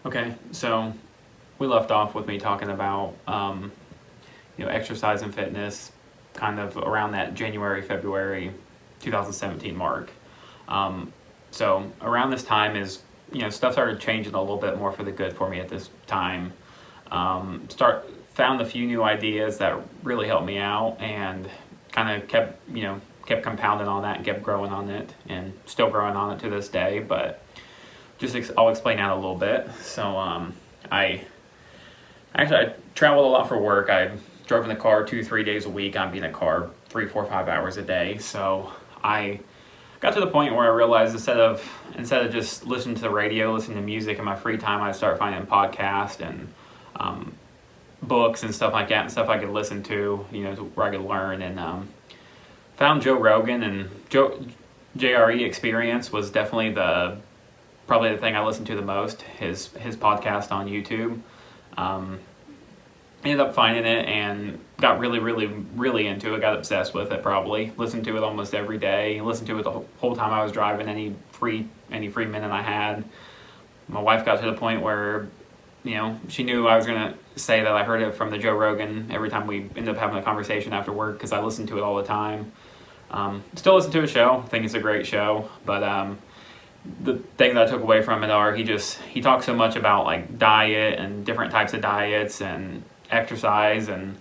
Okay, so we left off with me talking about exercise and fitness, kind of around that January February 2017 mark. Um, so around this time is stuff started changing a little bit more for the good for me at this time. Start Found a few new ideas that really helped me out and kind of kept compounding on that and kept growing on it and still growing on it to this day. But I'll explain that a little bit. I I traveled a lot for work. I drove in the car 2 3 days a week. I'd be in the car 3 4 5 hours a day. So I got to the point where I realized instead of just listening to the radio, listening to music in my free time, I started finding podcasts and um, books and stuff like that, and stuff I could listen to, where I could learn. And found Joe Rogan, and JRE Experience was definitely probably the thing I listened to the most. His podcast on YouTube. Um, Ended up finding it and got really, really, really into it. Got obsessed with it. Probably listened to it almost every day. Listened to it the whole time I was driving. Any free minute I had. My wife got to the point where, she knew I was gonna say that I heard it from the Joe Rogan every time we ended up having a conversation after work because I listened to it all the time. Still listen to his show. I think it's a great show, but the thing that I took away from it are he talks so much about like diet and different types of diets and exercise and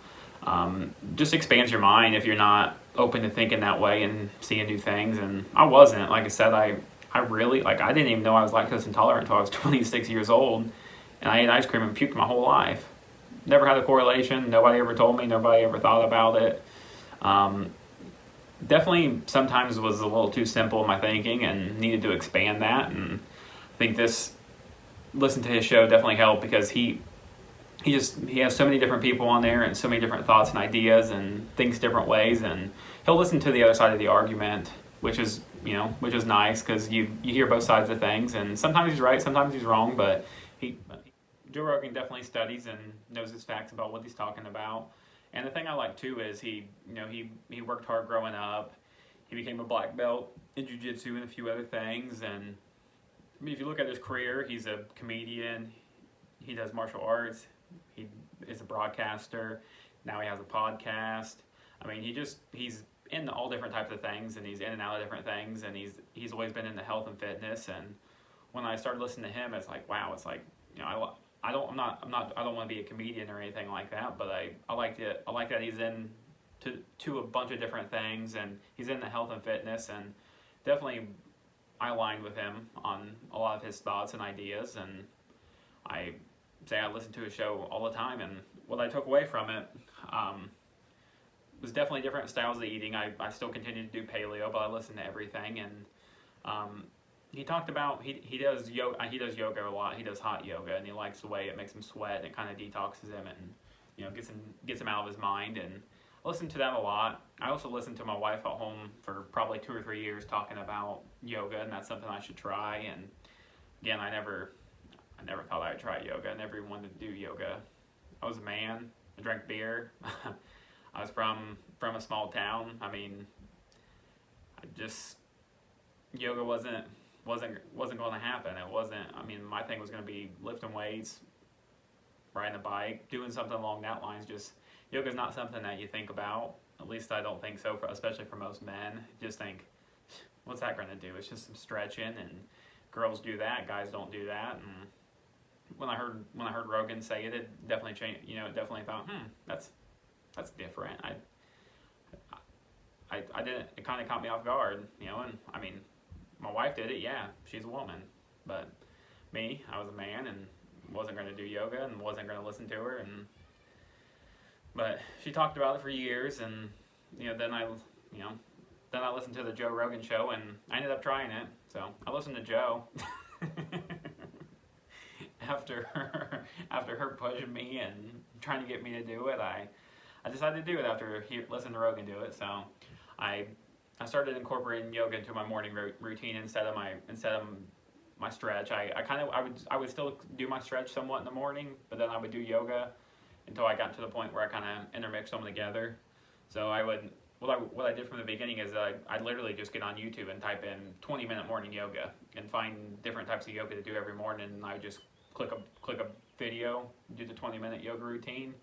just expands your mind if you're not open to thinking that way and seeing new things. And I wasn't, like I said, I really I didn't even know I was lactose intolerant until I was 26 years old, and I ate ice cream and puked my whole life. Never had a correlation. Nobody ever told me. Nobody ever thought about it. Um, Definitely sometimes was a little too simple in my thinking and needed to expand that. And I think listen to his show definitely helped because he has so many different people on there and so many different thoughts and ideas and thinks different ways, and he'll listen to the other side of the argument, which is nice because you hear both sides of things, and sometimes he's right, sometimes he's wrong, but he Joe Rogan definitely studies and knows his facts about what he's talking about. And the thing I like too is he worked hard growing up. He became a black belt in jiu-jitsu and a few other things. And I mean, if you look at his career, he's a comedian. He does martial arts. He is a broadcaster. Now he has a podcast. I mean, he's in all different types of things, and he's in and out of different things, and he's always been into health and fitness. And when I started listening to him, it's like, wow, it's like, I don't want to be a comedian or anything like that, but I like it. I like that he's in to a bunch of different things, and he's into health and fitness, and definitely I aligned with him on a lot of his thoughts and ideas. And I listen to his show all the time, and what I took away from it was definitely different styles of eating. I still continue to do paleo, but I listen to everything. And he talked about he does yoga. He does yoga a lot. He does hot yoga, and he likes the way it makes him sweat. And it kind of detoxes him, and gets him out of his mind. And I listen to that a lot. I also listen to my wife at home for probably 2 or 3 years talking about yoga, and that's something I should try. And again, I never thought I'd try yoga. I never even wanted to do yoga. I was a man. I drank beer. I was from a small town. I mean, yoga wasn't going to happen. It wasn't. I mean, my thing was going to be lifting weights, riding a bike, doing something along that lines. Just yoga's not something that you think about. At least I don't think so. Especially for most men, just think, what's that going to do? It's just some stretching, and girls do that. Guys don't do that. And when I heard Rogan say it, it definitely changed. It definitely thought, that's different. I didn't. It kind of caught me off guard. And I mean, my wife did it, yeah, she's a woman. But me, I was a man and wasn't going to do yoga and wasn't going to listen to her. But she talked about it for years, and then I listened to the Joe Rogan show, and I ended up trying it. So I listened to Joe after her pushing me and trying to get me to do it. I decided to do it after listening to Rogan do it. So I started incorporating yoga into my morning routine instead of my stretch. I would still do my stretch somewhat in the morning, but then I would do yoga until I got to the point where I kind of intermixed them together. So what I did from the beginning is I'd literally just get on YouTube and type in 20-minute morning yoga and find different types of yoga to do every morning, and I would just click a video, do the 20-minute yoga routine.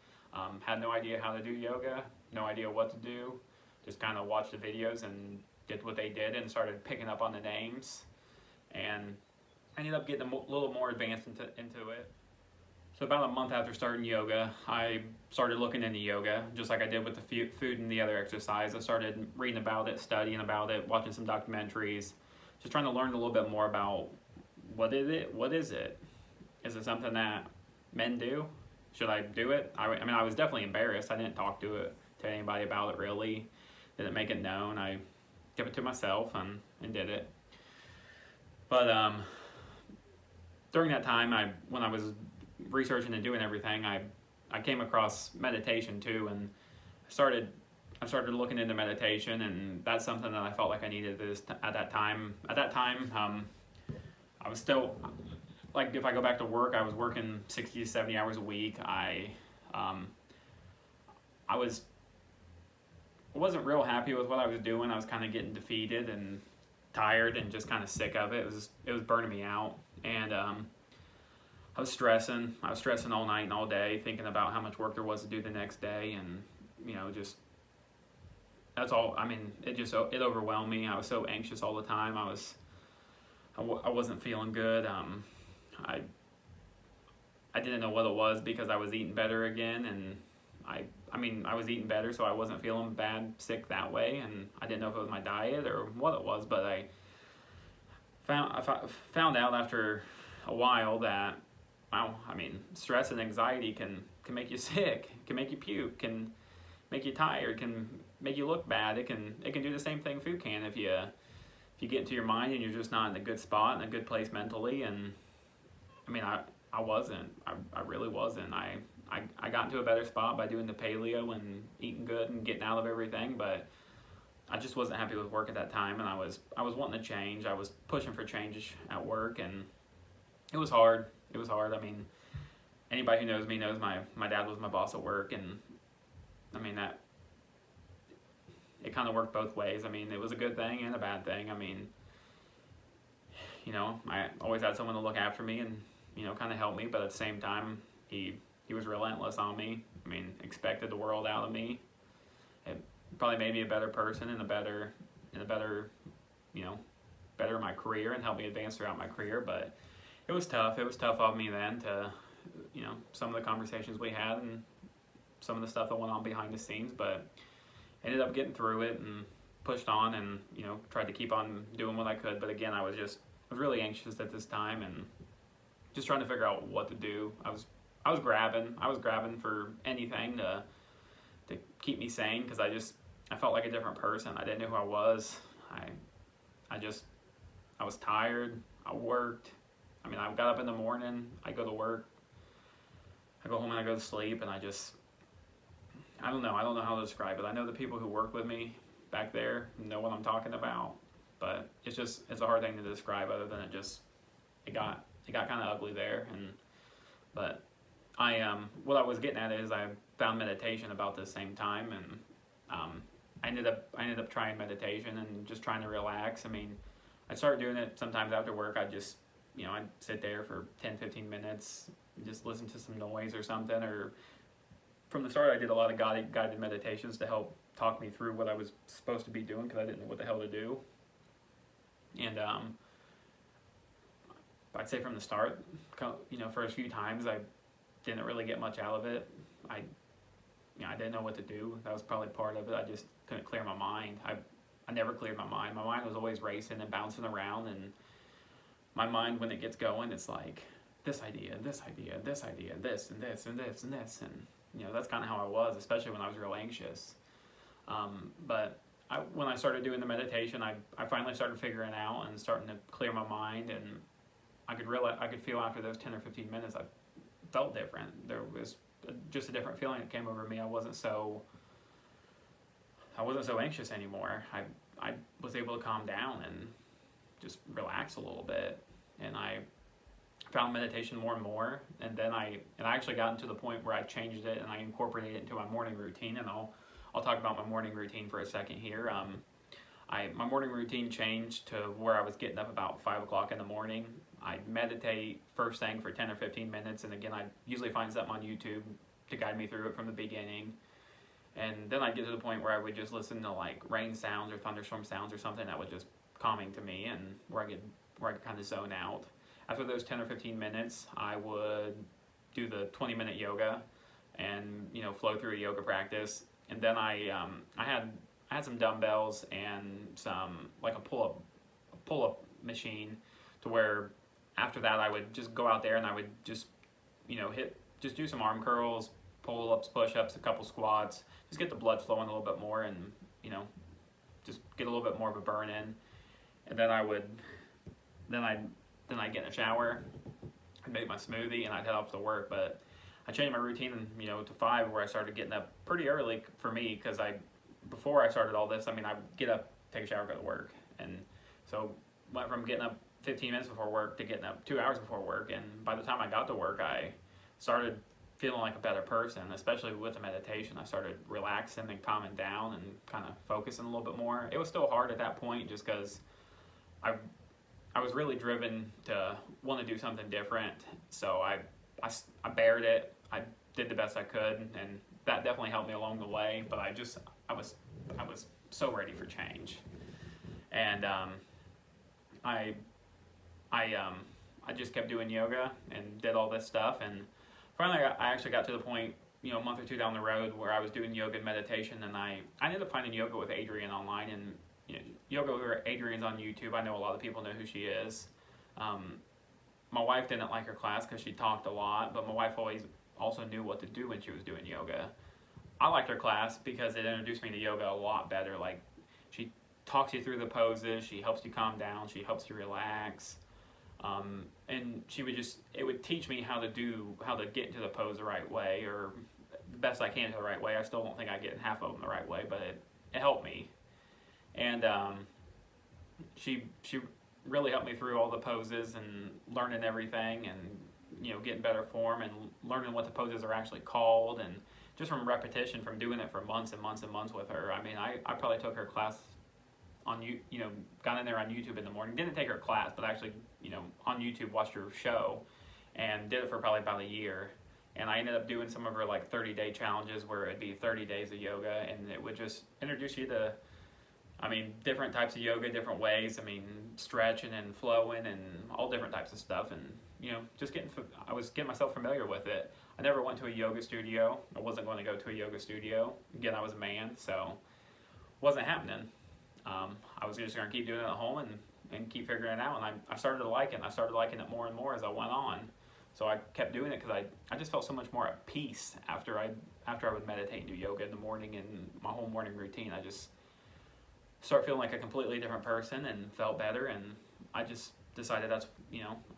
Had no idea how to do yoga, no idea what to do. Just kind of watched the videos and did what they did and started picking up on the names, and ended up getting a little more advanced into it. So about a month after starting yoga, I started looking into yoga, just like I did with the food and the other exercise. I started reading about it, studying about it, watching some documentaries, just trying to learn a little bit more about what is it? What is it? Is it something that men do? Should I do it? I mean, I was definitely embarrassed. I didn't talk to anybody about it really. Didn't make it known. I kept it to myself and did it. But during that time, when I was researching and doing everything, I came across meditation too, and I started looking into meditation, and that's something that I felt like I needed at that time. At that time, I was still, like, if I go back to work, I was working 60 to 70 hours a week. I wasn't real happy with what I was doing. I was kind of getting defeated and tired and just kind of sick of it. It was burning me out, and I was stressing. I was stressing all night and all day, thinking about how much work there was to do the next day, and just that's all. I mean, it overwhelmed me. I was so anxious all the time. I wasn't feeling good. I didn't know what it was because I was eating better again, and I was eating better, so I wasn't feeling bad, sick that way, and I didn't know if it was my diet or what it was, but I found out after a while that, wow, I mean, stress and anxiety can make you sick, can make you puke, can make you tired, can make you look bad. It can do the same thing food can if you get into your mind and you're just not in a good spot, in a good place mentally. And I mean, I wasn't. I really wasn't. I got into a better spot by doing the paleo and eating good and getting out of everything, but I just wasn't happy with work at that time, and I was wanting to change. I was pushing for change at work, and it was hard. It was hard. I mean, anybody who knows me knows my dad was my boss at work, and I mean that it kind of worked both ways. I mean, it was a good thing and a bad thing. I mean, I always had someone to look after me and kind of help me, but at the same time, he was relentless on me. I mean, expected the world out of me. It probably made me a better person and a better better in my career and helped me advance throughout my career. But it was tough. It was tough of me then to, some of the conversations we had and some of the stuff that went on behind the scenes, but ended up getting through it and pushed on and, tried to keep on doing what I could. But again, I was really anxious at this time and just trying to figure out what to do. I was grabbing for anything to keep me sane, because I felt like a different person. I didn't know who I was. I was tired. I worked. I mean, I got up in the morning, I go to work, I go home and I go to sleep, and I don't know how to describe it. I know the people who work with me back there know what I'm talking about, but it's a hard thing to describe other than it got kind of ugly there. But what I was getting at is I found meditation about the same time, and I ended up trying meditation and just trying to relax. I mean, I started doing it sometimes after work. I'd sit there for 10-15 minutes, just listen to some noise or something. Or from the start, I did a lot of guided meditations to help talk me through what I was supposed to be doing, because I didn't know what the hell to do. And I'd say from the start, first few times, I didn't really get much out of it. I didn't know what to do. That was probably part of it. I just couldn't clear my mind. I never cleared my mind. My mind was always racing and bouncing around, and my mind, when it gets going, it's like this idea, this idea, this idea, this and this and this and this, and that's kind of how I was, especially when I was real anxious. But when I started doing the meditation, I finally started figuring out and starting to clear my mind, and I could feel after those 10 or 15 minutes, I felt different. There was just a different feeling that came over me. I wasn't so anxious anymore. I was able to calm down and just relax a little bit, and I found meditation more and more, and then I actually got to the point where I changed it and I incorporated it into my morning routine. And I'll talk about my morning routine for a second here. My morning routine changed to where I was getting up about 5 o'clock in the morning. I'd meditate first thing for 10 or 15 minutes, and again, I'd usually find something on YouTube to guide me through it from the beginning. And then I'd get to the point where I would just listen to like rain sounds or thunderstorm sounds or something that was just calming to me, and where I could kind of zone out. After those 10 or 15 minutes, I would do the 20-minute yoga and flow through a yoga practice. And then I had some dumbbells and some like a pull-up machine, to where after that I would just go out there and I would just do some arm curls, pull-ups, push-ups, a couple squats, just get the blood flowing a little bit more, and just get a little bit more of a burn in. And then I'd get in a shower, I'd make my smoothie, and I'd head off to work. But I changed my routine, to 5, where I started getting up pretty early for me, because before I started all this, I'd get up, take a shower, go to work. And so went from getting up 15 minutes before work to getting up 2 hours before work. And by the time I got to work, I started feeling like a better person, especially with the meditation. I started relaxing and calming down and kind of focusing a little bit more. It was still hard at that point, just because I was really driven to want to do something different. So I bared it. I did the best I could, and that definitely helped me along the way. But I was so ready for change, and I just kept doing yoga and did all this stuff, and finally I actually got to the point, a month or two down the road, where I was doing yoga and meditation, and I ended up finding Yoga with Adriene online. And Yoga with Adriene's on YouTube. I know a lot of people know who she is. My wife didn't like her class because she talked a lot, but my wife always also knew what to do when she was doing yoga. I liked her class because it introduced me to yoga a lot better. Like, she talks you through the poses, she helps you calm down, she helps you relax. And it would teach me how to get into the pose the right way, or the best I can to the right way. I still don't think I get in half of them the right way, but it helped me. And she really helped me through all the poses and learning everything, and getting better form and learning what the poses are actually called, and just from repetition, from doing it for months and months and months with her. I mean, I probably took her class on got in there on YouTube in the morning. Didn't take her class, but actually on YouTube watched her show, and did it for probably about a year. And I ended up doing some of her like 30-day challenges, where it'd be 30 days of yoga, and it would just introduce you to different types of yoga, different ways. Stretching and flowing and all different types of stuff. And, I was getting myself familiar with it. I never went to a yoga studio. I wasn't going to go to a yoga studio. Again, I was a man, so it wasn't happening. I was just going to keep doing it at home and keep figuring it out. And I started to like it. I started liking it more and more as I went on. So I kept doing it because I just felt so much more at peace after I would meditate and do yoga in the morning, and my whole morning routine. I just start feeling like a completely different person and felt better, and I just decided I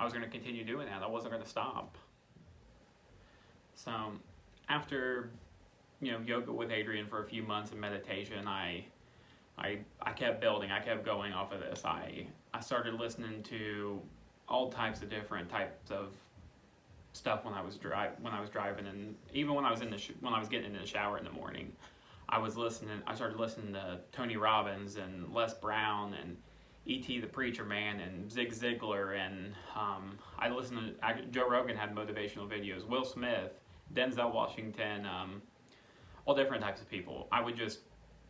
was going to continue doing that. I wasn't going to stop. So after yoga with Adriene for a few months and meditation, I kept building. I kept going off of this. I started listening to all types of different types of stuff when I was driving, and even when I was when I was getting into the shower in the morning. I started listening to Tony Robbins and Les Brown and E.T. the Preacher Man and Zig Ziglar, and I listened to Joe Rogan had motivational videos, Will Smith, Denzel Washington, all different types of people. I would just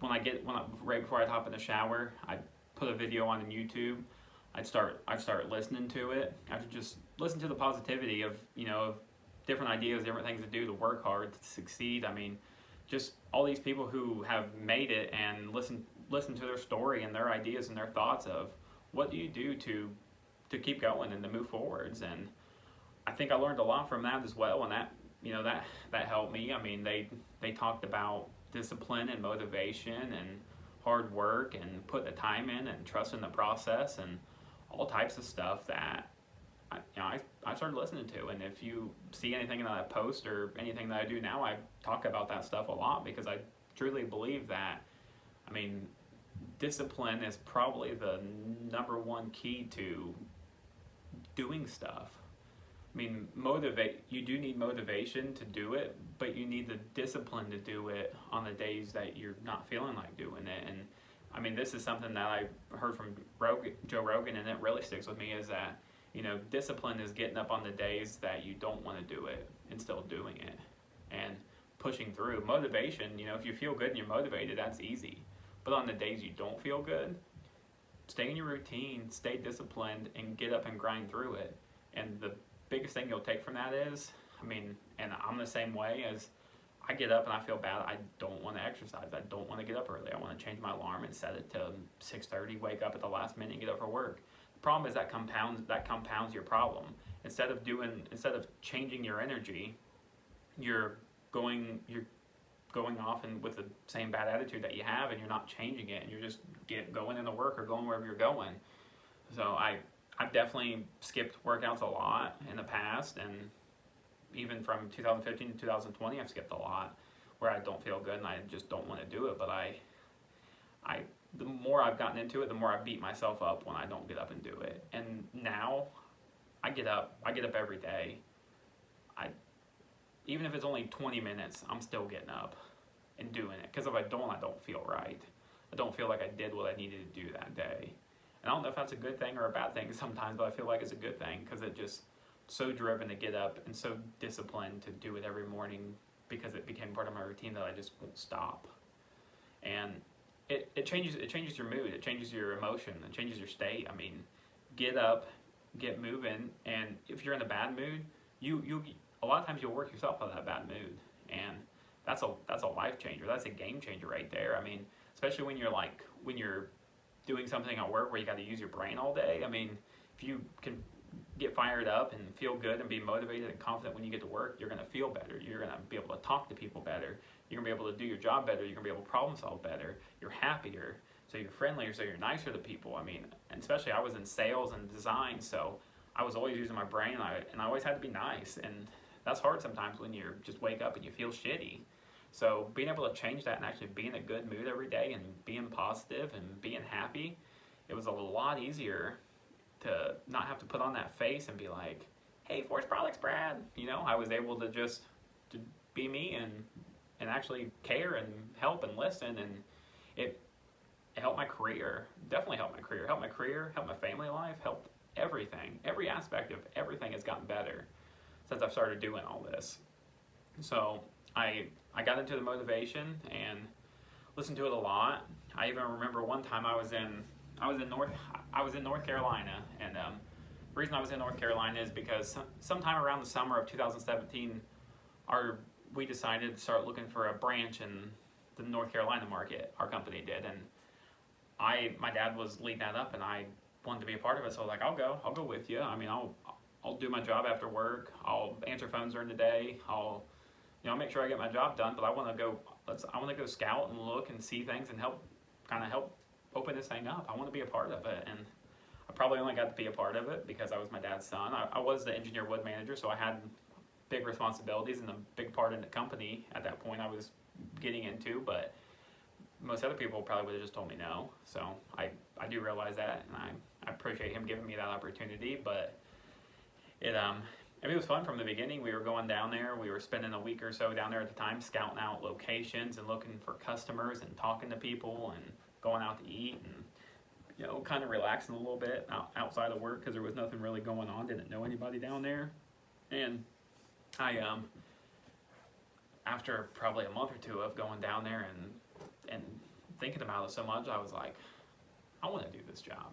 right before I'd hop in the shower, I'd put a video on YouTube. I'd start listening to it. I'd just listen to the positivity of different ideas, different things to do to work hard, to succeed. Just all these people who have made it, and listen to their story and their ideas and their thoughts of what do you do to keep going and to move forwards. And I think I learned a lot from that as well, and that helped me. They talked about discipline and motivation and hard work and put the time in and trust in the process and all types of stuff that I started listening to. And if you see anything that I post or anything that I do now, I talk about that stuff a lot, because I truly believe that, discipline is probably the number one key to doing stuff. You do need motivation to do it, but you need the discipline to do it on the days that you're not feeling like doing it. And this is something that I heard from Joe Rogan, and it really sticks with me, is that Discipline is getting up on the days that you don't want to do it and still doing it and pushing through. Motivation, if you feel good and you're motivated, that's easy. But on the days you don't feel good, stay in your routine, stay disciplined, and get up and grind through it. And the biggest thing you'll take from that is, and I'm the same way, as I get up and I feel bad, I don't want to exercise. I don't want to get up early. I want to change my alarm and set it to 6:30, wake up at the last minute and get up for work. The problem is that compounds your problem. Instead of changing your energy, you're going off and with the same bad attitude that you have, and you're not changing it, and you're just going into work or going wherever you're going. So I've definitely skipped workouts a lot in the past, and even from 2015 to 2020, I've skipped a lot where I don't feel good and I just don't want to do it. But the more I've gotten into it, the more I beat myself up when I don't get up and do it. And now I get up every day. Even if it's only 20 minutes, I'm still getting up and doing it. Because if I don't feel right. I don't feel like I did what I needed to do that day. And I don't know if that's a good thing or a bad thing sometimes, but I feel like it's a good thing because it just so driven to get up and so disciplined to do it every morning because it became part of my routine that I just won't stop. And it changes your mood, it changes your emotion, it changes your state. Get up, get moving, and if you're in a bad mood, you a lot of times you'll work yourself out of that bad mood, and that's a life changer. That's a game changer right there. Especially when you're doing something at work where you got to use your brain all day. If you can get fired up and feel good and be motivated and confident when you get to work, you're going to feel better. You're going to be able to talk to people better. You're going to be able to do your job better. You're going to be able to problem solve better. You're happier. So you're friendlier. So you're nicer to people. And especially I was in sales and design, so I was always using my brain, and I always had to be nice. And that's hard sometimes when you just wake up and you feel shitty. So being able to change that and actually be in a good mood every day and being positive and being happy, it was a lot easier to not have to put on that face and be like, hey, Force Products Brad. I was able to just to be me and actually care and help and listen, and it helped my career. Definitely helped my career. Helped my family life, helped everything. Every aspect of everything has gotten better since I've started doing all this. So I got into the motivation and listened to it a lot. I even remember one time I was in North Carolina, and the reason I was in North Carolina is because sometime around the summer of 2017, we decided to start looking for a branch in the North Carolina market. Our company did, and my dad was leading that up, and I wanted to be a part of it. So I was like, I'll go with you. I'll do my job after work. I'll answer phones during the day. I'll make sure I get my job done. But I want to go scout and look and see things and help open this thing up. I want to be a part of it. And I probably only got to be a part of it because I was my dad's son. I was the engineer wood manager, so I had big responsibilities and a big part in the company at that point I was getting into. But most other people probably would have just told me no. So I do realize that, and I appreciate him giving me that opportunity. But it was fun from the beginning. We were going down there. We were spending a week or so down there at the time, scouting out locations and looking for customers and talking to people and going out to eat and, kind of relaxing a little bit outside of work because there was nothing really going on. Didn't know anybody down there. And I, after probably a month or two of going down there and thinking about it so much, I was like, I want to do this job.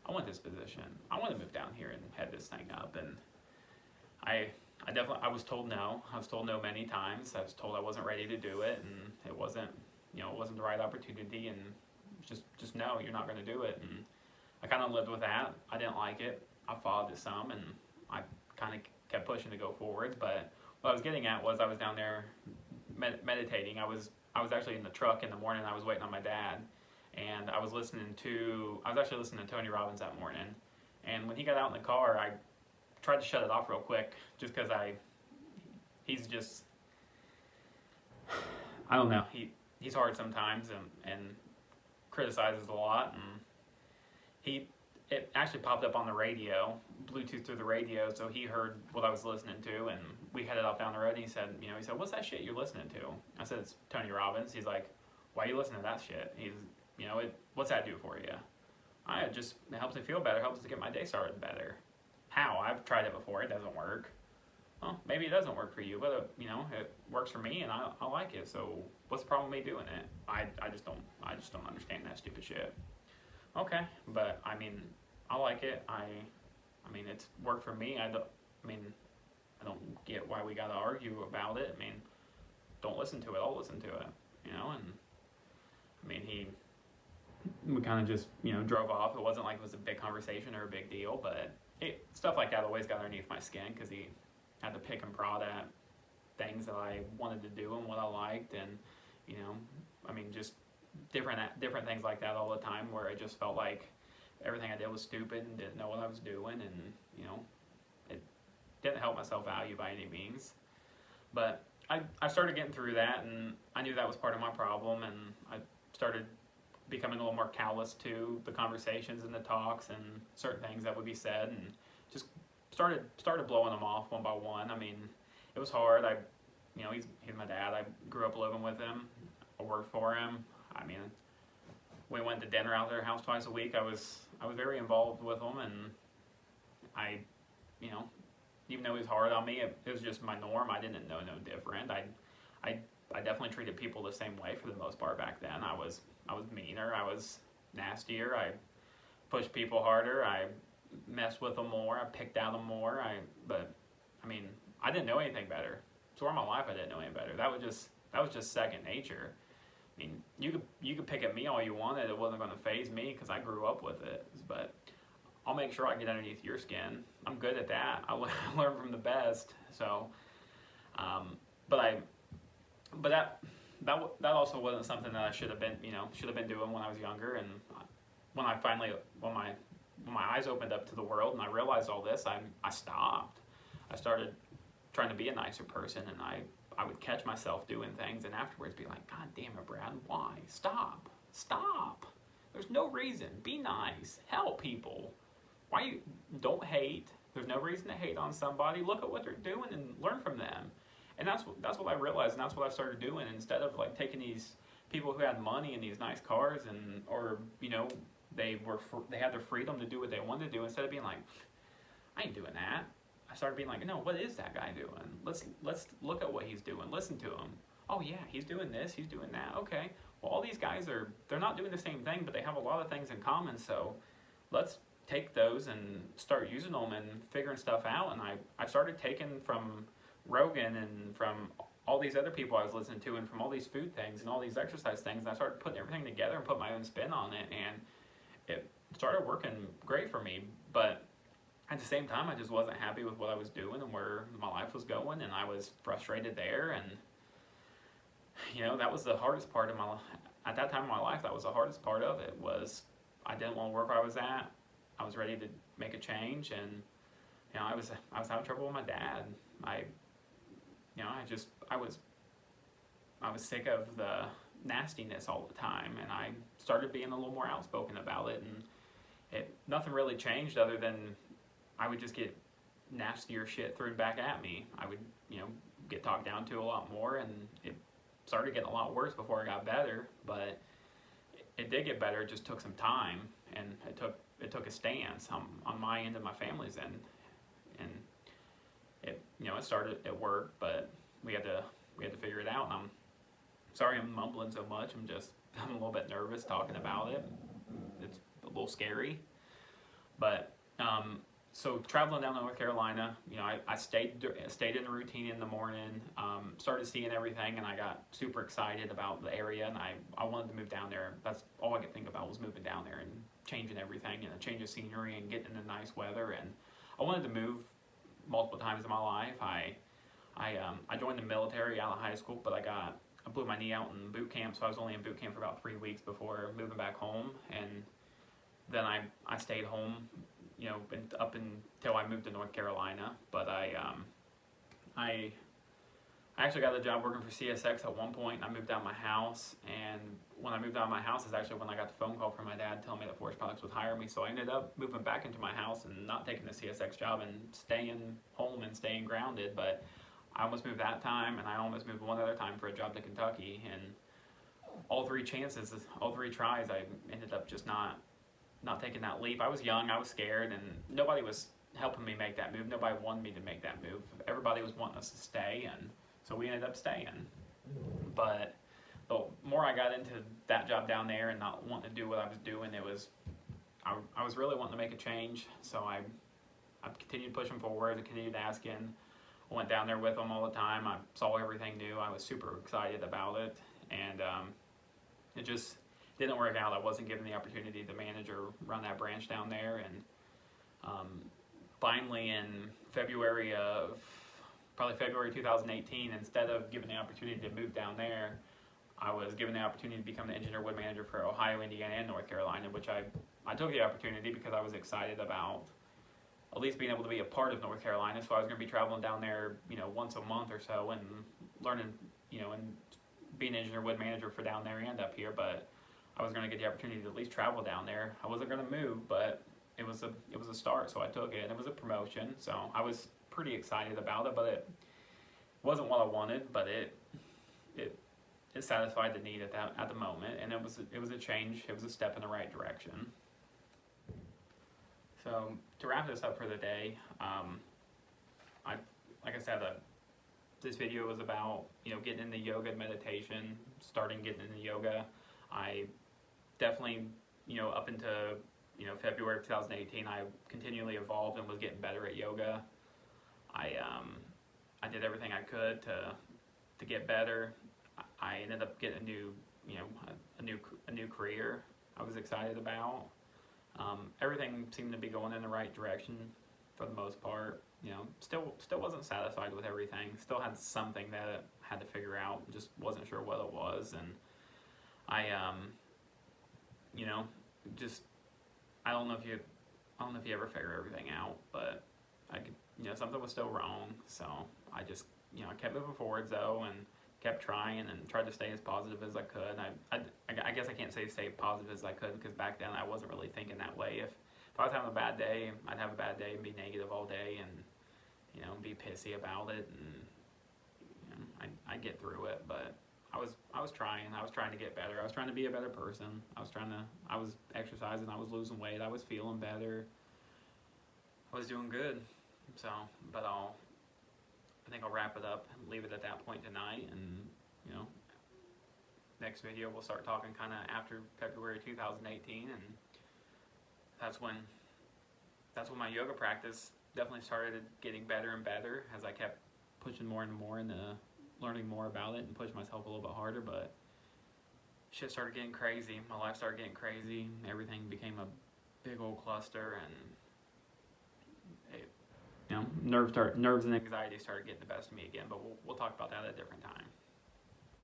I want this position. I want to move down here and head this thing up. And I was told no. I was told no many times. I was told I wasn't ready to do it, and it wasn't the right opportunity, and just no, you're not going to do it. And I kind of lived with that. I didn't like it. I fought it some, and I kind of kept pushing to go forward. But what I was getting at was I was down there meditating. I was actually in the truck in the morning. I was waiting on my dad. And I was actually listening to Tony Robbins that morning. And when he got out in the car, I tried to shut it off real quick just because he's just, I don't know, he's hard sometimes and criticizes a lot. And it actually popped up on the radio, Bluetooth through the radio, so he heard what I was listening to, and we headed off down the road, and he said, what's that shit you're listening to? I said, it's Tony Robbins. He's like, why are you listening to that shit? What's that do for you? It helps me feel better, helps to get my day started better. How? I've tried it before. It doesn't work. Well, maybe it doesn't work for you, but it works for me, and I like it. So what's the problem with me doing it? I just don't understand that stupid shit. Okay, but I mean, I like it. I mean, it's worked for me. I mean, I don't get why we gotta argue about it. I mean, don't listen to it. I'll listen to it. And I mean, we kind of just drove off. It wasn't like it was a big conversation or a big deal, but stuff like that always got underneath my skin because he had to pick and prod at things that I wanted to do and what I liked, and I mean, just different things like that all the time, where I just felt like everything I did was stupid and didn't know what I was doing, and it didn't help my self value by any means. But I started getting through that, and I knew that was part of my problem, and I started becoming a little more callous to the conversations and the talks and certain things that would be said, and just started blowing them off one by one. I mean, it was hard. He's my dad. I grew up living with him. I worked for him. I mean, we went to dinner out at their house twice a week. I was very involved with them, and I, even though it was hard on me, it was just my norm. I didn't know no different. I definitely treated people the same way for the most part back then. I was meaner. I was nastier. I pushed people harder. I messed with them more. I picked at them more. But I mean, I didn't know anything better. So all my life, I didn't know any better. That was just second nature. I mean, you could pick at me all you wanted. It wasn't going to faze me because I grew up with it. But I'll make sure I get underneath your skin. I'm good at that. I learn from the best. So, but that also wasn't something that I should have been doing when I was younger. And when my eyes opened up to the world and I realized all this, I stopped. I started trying to be a nicer person, and I would catch myself doing things, and afterwards be like, God damn it, Brad, why? Stop. There's no reason. Be nice. Help people. Why you don't hate? There's no reason to hate on somebody. Look at what they're doing and learn from them. And that's what I realized, and that's what I started doing. Instead of like taking these people who had money and these nice cars, they had their freedom to do what they wanted to do, instead of being like, I ain't doing that. I started being like, no, what is that guy doing? Let's look at what he's doing. Listen to him. Oh yeah, he's doing this, he's doing that. Okay, well, all these guys they're not doing the same thing, but they have a lot of things in common. So let's take those and start using them and figuring stuff out. And I started taking from Rogan and from all these other people I was listening to, and from all these food things and all these exercise things, and I started putting everything together and put my own spin on it, and it started working great for me. But at the same time, I just wasn't happy with what I was doing and where my life was going, and I was frustrated there. And that was the hardest part of at that time in my life. That was the hardest part of it. Was I didn't want to work where I was at. I was ready to make a change, and I was having trouble with my dad. I was sick of the nastiness all the time, and I started being a little more outspoken about it. And nothing really changed other than I would just get nastier shit thrown back at me. I would, get talked down to a lot more, and it started getting a lot worse before it got better. But it did get better. It just took some time, and it took a stance on my end and my family's end, and it started at work, but we had to figure it out. And I'm sorry I'm mumbling so much. I'm a little bit nervous talking about it. It's a little scary, but so traveling down to North Carolina, I stayed in the routine in the morning, started seeing everything, and I got super excited about the area, and I wanted to move down there. That's all I could think about was moving down there and changing everything, and a change of scenery and getting into nice weather. And I wanted to move multiple times in my life. I joined the military out of high school, but I blew my knee out in boot camp, so I was only in boot camp for about 3 weeks before moving back home. And then I stayed home, up until I moved to North Carolina. But I actually got a job working for CSX at one point, and I moved out of my house. And when I moved out of my house is actually when I got the phone call from my dad telling me that Forest Products would hire me. So I ended up moving back into my house and not taking the CSX job and staying home and staying grounded. But I almost moved that time, and I almost moved one other time for a job to Kentucky. And all three tries, I ended up just not taking that leap. I was young, I was scared, and nobody was helping me make that move. Nobody wanted me to make that move. Everybody was wanting us to stay, and so we ended up staying. But the more I got into that job down there and not wanting to do what I was doing, I was really wanting to make a change. So I continued pushing forward. I continued asking. I went down there with them all the time. I saw everything new. I was super excited about it, and it just didn't work out. I wasn't given the opportunity to manage or run that branch down there, and finally in February 2018, instead of given the opportunity to move down there, I was given the opportunity to become the engineer wood manager for Ohio, Indiana, and North Carolina, which I took the opportunity because I was excited about at least being able to be a part of North Carolina. So I was going to be traveling down there, once a month or so, and learning, and being an engineer wood manager for down there and up here. But I was going to get the opportunity to at least travel down there. I wasn't going to move, but it was a start, so I took it, and it was a promotion. So I was pretty excited about it, but it wasn't what I wanted, but it satisfied the need at the moment, and it was a change. It was a step in the right direction. So to wrap this up for the day, like I said, this video was about getting into yoga and meditation, getting into yoga. I definitely up into February of 2018, I continually evolved and was getting better at yoga. I did everything I could to get better. I ended up getting a new career I was excited about. Everything seemed to be going in the right direction for the most part. Still wasn't satisfied with everything. Still had something that I had to figure out. Just wasn't sure what it was, and I I don't know if you ever figure everything out, but I could, something was still wrong. So I just, I kept moving forward though, and kept trying and tried to stay as positive as I could. I guess I can't say stay positive as I could, because back then I wasn't really thinking that way. If I was having a bad day, I'd have a bad day and be negative all day, and be pissy about it, and I'd get through it. But I was trying to get better. I was trying to be a better person. I was exercising, I was losing weight, I was feeling better. I was doing good. So, but I think I'll wrap it up and leave it at that point tonight, and next video we'll start talking kind of after February 2018, and that's when my yoga practice definitely started getting better and better as I kept pushing more and more into learning more about it and pushing myself a little bit harder. But shit started getting crazy. My life started getting crazy. Everything became a big old cluster, and nerves and anxiety started getting the best of me again. But we'll talk about that at a different time.